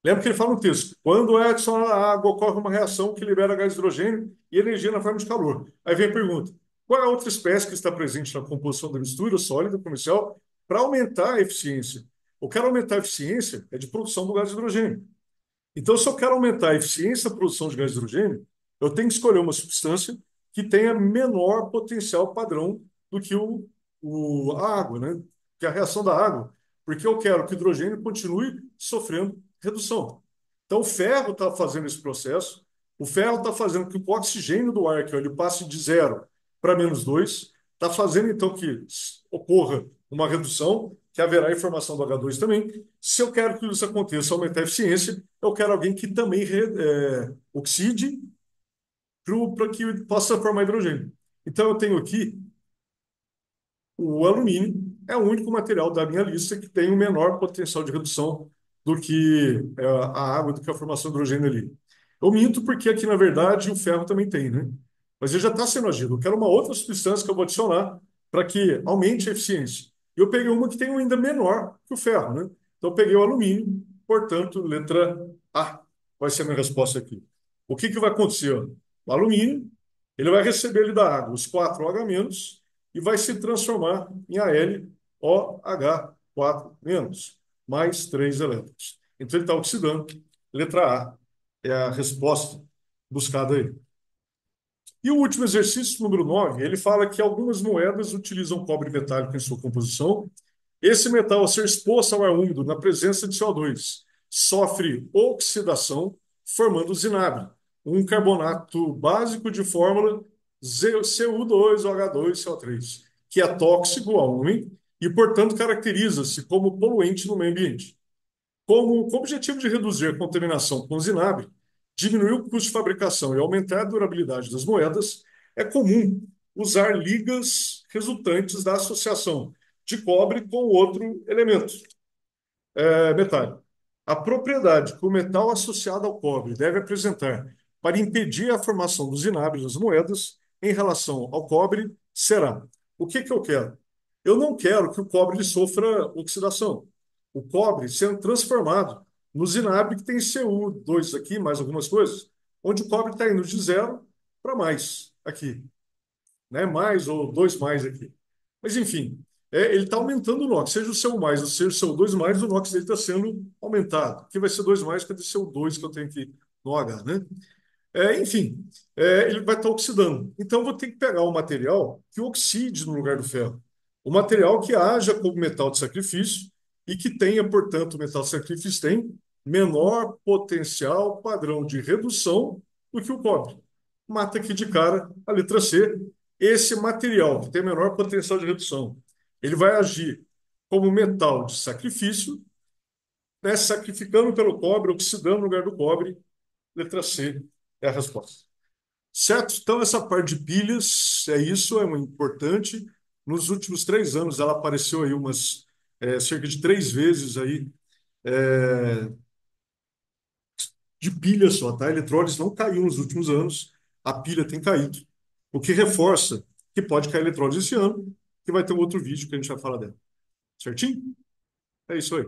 Lembra que ele fala no texto, quando é adicionada água, ocorre uma reação que libera gás de hidrogênio e energia na forma de calor. Aí vem a pergunta, qual é a outra espécie que está presente na composição da mistura sólida comercial para aumentar a eficiência? Eu quero aumentar a eficiência é de produção do gás de hidrogênio. Então, se eu quero aumentar a eficiência da produção de gás de hidrogênio, eu tenho que escolher uma substância que tenha menor potencial padrão do que a água, né? Que é a reação da água, porque eu quero que o hidrogênio continue sofrendo redução. Então, o ferro está fazendo esse processo, o ferro está fazendo que o oxigênio do ar aqui, ó, ele passe de 0 para -2, está fazendo então que ocorra uma redução, que haverá informação do H2 também. Se eu quero que isso aconteça, aumentar a eficiência, eu quero alguém que também oxide para que possa formar hidrogênio. Então, eu tenho aqui o alumínio, é o único material da minha lista que tem o menor potencial de redução do que a água, do que a formação de hidrogênio ali. Eu minto porque aqui, na verdade, o ferro também tem, né? Mas ele já está sendo agido. Eu quero uma outra substância que eu vou adicionar para que aumente a eficiência. Eu peguei uma que tem um ainda menor que o ferro, né? Então, eu peguei o alumínio, portanto, letra A vai ser a minha resposta aqui. O que que vai acontecer? Ó? O alumínio, ele vai receber ali da água os 4H- e vai se transformar em AlOH4-, mais 3 elétrons. Então, ele está oxidando. Letra A é a resposta buscada aí. E o último exercício, número 9, ele fala que algumas moedas utilizam cobre metálico em sua composição. Esse metal, ao ser exposto ao ar úmido na presença de CO2, sofre oxidação, formando zinabre, um carbonato básico de fórmula Cu2OH2CO3, que é tóxico ao homem e, portanto, caracteriza-se como poluente no meio ambiente. Com o objetivo de reduzir a contaminação com zinabre, diminuir o custo de fabricação e aumentar a durabilidade das moedas, é comum usar ligas resultantes da associação de cobre com outro elemento metálico. A propriedade que o metal associado ao cobre deve apresentar para impedir a formação dos zinábrios nas moedas em relação ao cobre será: o que que eu quero? Eu não quero que o cobre sofra oxidação. O cobre sendo transformado no zinábrio que tem Cu2 aqui, mais algumas coisas, onde o cobre está indo de 0 para mais aqui, né? Mais ou 2 mais aqui. Mas, enfim, ele está aumentando o NOx. Seja o seu mais ou seja o seu 2 mais, o NOx dele está sendo aumentado. Aqui vai ser 2 mais, cadê o 2 que eu tenho aqui no H, né? Enfim, ele vai estar oxidando. Então, eu vou ter que pegar um material que oxide no lugar do ferro. Um material que haja como metal de sacrifício e que tenha, portanto, o metal de sacrifício tem menor potencial padrão de redução do que o cobre. Mata aqui de cara a letra C. Esse material que tem menor potencial de redução, ele vai agir como metal de sacrifício, né, sacrificando pelo cobre, oxidando no lugar do cobre. Letra C é a resposta. Certo? Então, essa parte de pilhas, é isso, é muito importante. Nos últimos 3 anos, ela apareceu aí cerca de 3 vezes aí, é, de pilha só, tá? A eletrólise não caiu nos últimos anos, a pilha tem caído, o que reforça que pode cair a eletrólise esse ano, que vai ter um outro vídeo que a gente vai falar dela. Certinho? É isso aí.